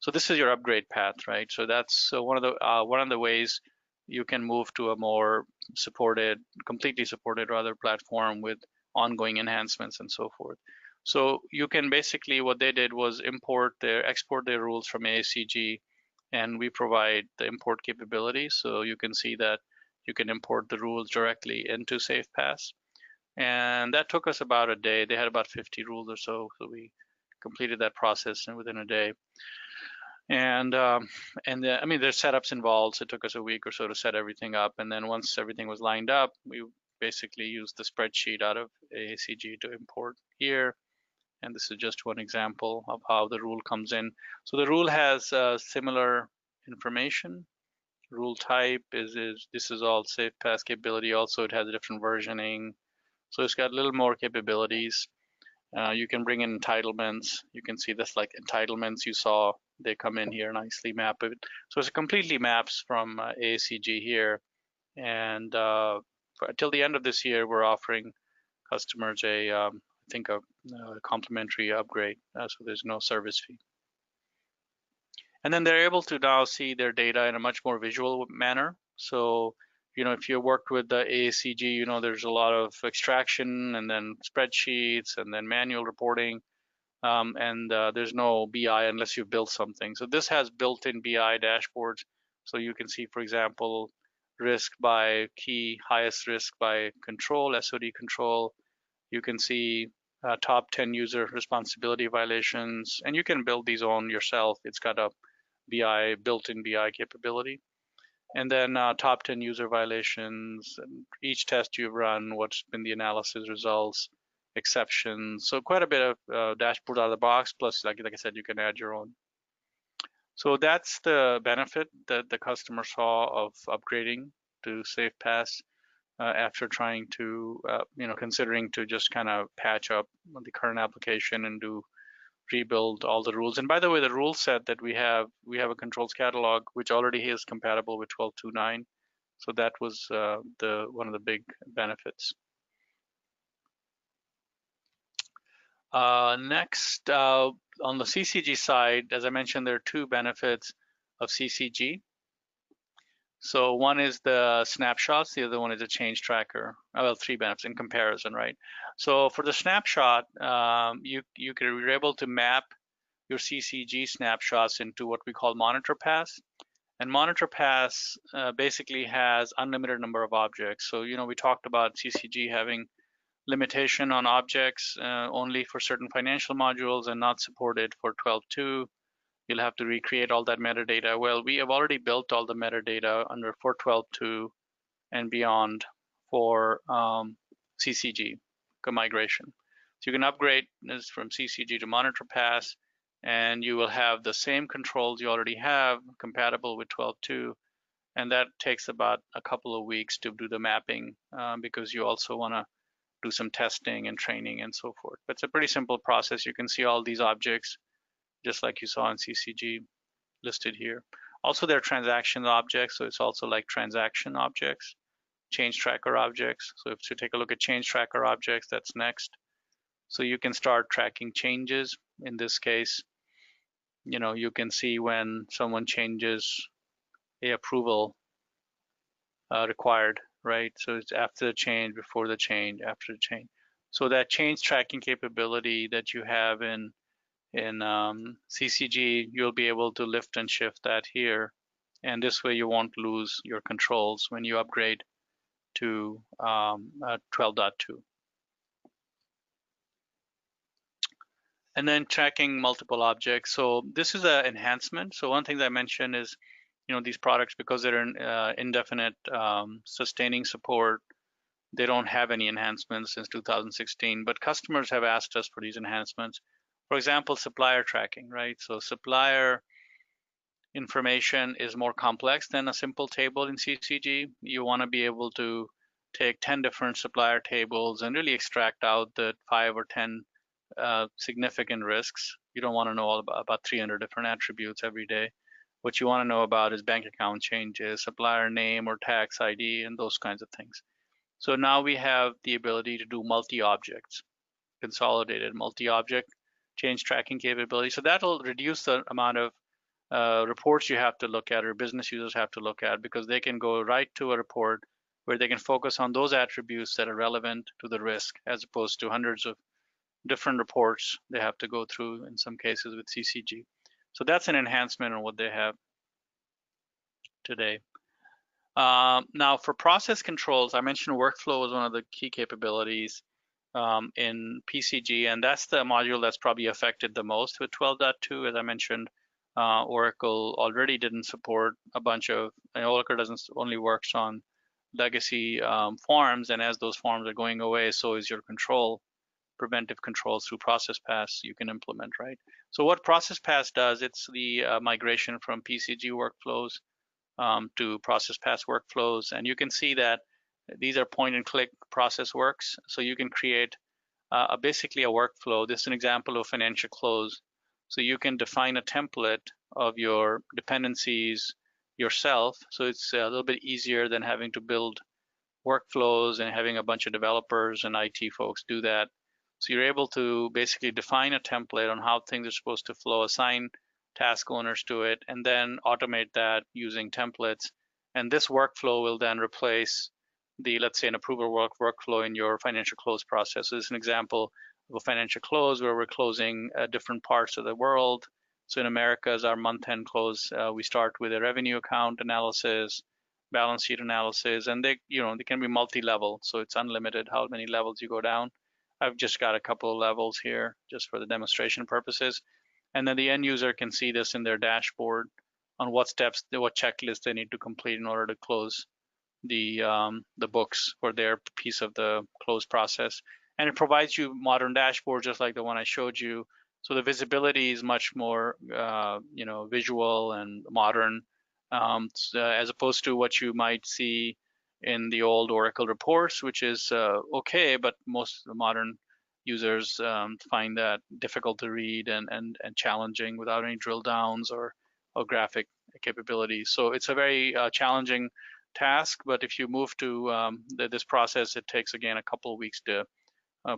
So this is your upgrade path, right? So that's one of the ways you can move to a more completely supported rather platform with ongoing enhancements and so forth. So you can basically, what they did was export their rules from AACG, and we provide the import capability. So you can see that you can import the rules directly into SafePaaS. And that took us about a day. They had about 50 rules or so, so we completed that process within a day. And I mean, there's setups involved, so it took us a week or so to set everything up. And then once everything was lined up, we basically used the spreadsheet out of AACG to import here. And this is just one example of how the rule comes in. So the rule has similar information. Rule type this is all SafePaaS capability. Also, it has a different versioning. So it's got a little more capabilities. You can bring in entitlements. You can see this like entitlements you saw. They come in here nicely, map it. So it completely maps from AACG here. And until the end of this year, we're offering customers I think a complimentary upgrade. So there's no service fee. And then they're able to now see their data in a much more visual manner. So, if you worked with the AACG, there's a lot of extraction and then spreadsheets and then manual reporting. And there's no BI unless you build something. So this has built-in BI dashboards. So you can see, for example, risk by key, highest risk by control, SOD control. You can see top 10 user responsibility violations, and you can build these on yourself. It's got a built-in BI capability. And then top 10 user violations, and each test you've run, what's been the analysis results, exceptions. So quite a bit of dashboard out of the box, plus like I said, you can add your own. So that's the benefit that the customer saw of upgrading to SafePaaS after trying to, considering to just kind of patch up the current application and rebuild all the rules. And by the way, the rule set that we have a controls catalog which already is compatible with 12.2.9. So that was one of the big benefits. Next, on the CCG side, as I mentioned, there are two benefits of CCG. So one is the snapshots, the other one is a change tracker. Well, three benefits in comparison, right? So for the snapshot, you're able to map your CCG snapshots into what we call MonitorPaaS. And MonitorPaaS basically has unlimited number of objects. So, we talked about CCG having limitation on objects only for certain financial modules and not supported for 12.2. You'll have to recreate all that metadata. Well, we have already built all the metadata under for 12.2 and beyond for CCG migration. So you can upgrade this from CCG to MonitorPaaS, and you will have the same controls you already have compatible with 12.2. And that takes about a couple of weeks to do the mapping because you also want to do some testing and training and so forth. But it's a pretty simple process. You can see all these objects just like you saw in CCG listed here. Also, there are transaction objects, so it's also like transaction objects, change tracker objects. So if you take a look at change tracker objects, that's next. So you can start tracking changes. In this case, you can see when someone changes a approval required, right? So it's after the change, before the change, after the change. So that change tracking capability that you have in CCG, you'll be able to lift and shift that here. And this way you won't lose your controls when you upgrade to 12.2. And then tracking multiple objects. So this is an enhancement. So one thing that I mentioned is, these products, because they're in indefinite sustaining support, they don't have any enhancements since 2016, but customers have asked us for these enhancements. For example, supplier tracking, right? So supplier information is more complex than a simple table in CCG. You want to be able to take 10 different supplier tables and really extract out the 5 or 10 significant risks. You don't want to know all about 300 different attributes every day. What you want to know about is bank account changes, supplier name or tax ID, and those kinds of things. So now we have the ability to do multi-objects, consolidated multi-object change tracking capability. So that'll reduce the amount of reports you have to look at or business users have to look at, because they can go right to a report where they can focus on those attributes that are relevant to the risk, as opposed to hundreds of different reports they have to go through in some cases with CCG. So that's an enhancement on what they have today. Now for process controls, I mentioned workflow was one of the key capabilities in PCG, and that's the module that's probably affected the most with 12.2. As I mentioned, Oracle already didn't support a bunch of, and Oracle doesn't only works on legacy forms, and as those forms are going away, so is your control, preventive controls through ProcessPaaS you can implement, right? So what ProcessPaaS does, it's the migration from PCG workflows to ProcessPaaS workflows, and you can see that these are point and click process works. So you can create basically a workflow. This is an example of financial close. So you can define a template of your dependencies yourself. So it's a little bit easier than having to build workflows and having a bunch of developers and IT folks do that. So you're able to basically define a template on how things are supposed to flow, assign task owners to it, and then automate that using templates. And this workflow will then replace the, let's say, an approval workflow in your financial close process. So this is an example of a financial close where we're closing different parts of the world. So in America, as our month-end close, we start with a revenue account analysis, balance sheet analysis, and they can be multi-level, so it's unlimited how many levels you go down. I've just got a couple of levels here just for the demonstration purposes. And then the end user can see this in their dashboard on what steps, what checklist they need to complete in order to close the books for their piece of the close process. And it provides you modern dashboard just like the one I showed you. So the visibility is much more visual and modern, as opposed to what you might see in the old Oracle reports, which is okay, but most of the modern users find that difficult to read and challenging without any drill downs or graphic capabilities. So it's a very challenging task, but if you move to this process, it takes again a couple of weeks to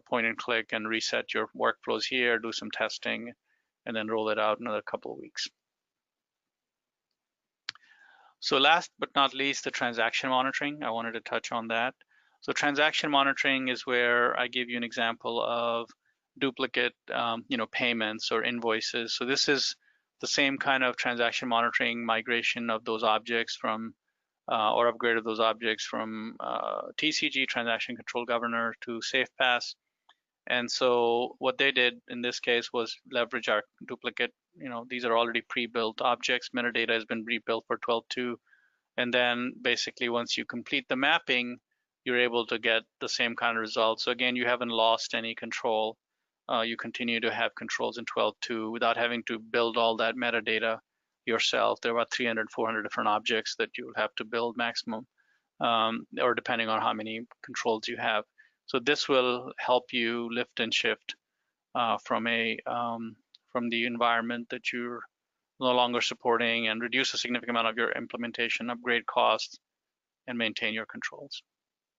point and click and reset your workflows here, do some testing, and then roll it out another couple of weeks. So last but not least, the transaction monitoring. I wanted to touch on that. So transaction monitoring is where I give you an example of duplicate payments or invoices. So this is the same kind of transaction monitoring, migration of those objects from or upgrade of those objects from TCG, Transaction Control Governor, to SafePaaS. And so what they did in this case was leverage our duplicate, these are already pre-built objects. Metadata has been rebuilt for 12.2. And then basically once you complete the mapping, you're able to get the same kind of results. So again, you haven't lost any control. You continue to have controls in 12.2 without having to build all that metadata yourself. There are about 300, 400 different objects that you'll have to build maximum, or depending on how many controls you have. So this will help you lift and shift from the environment that you're no longer supporting and reduce a significant amount of your implementation, upgrade costs, and maintain your controls.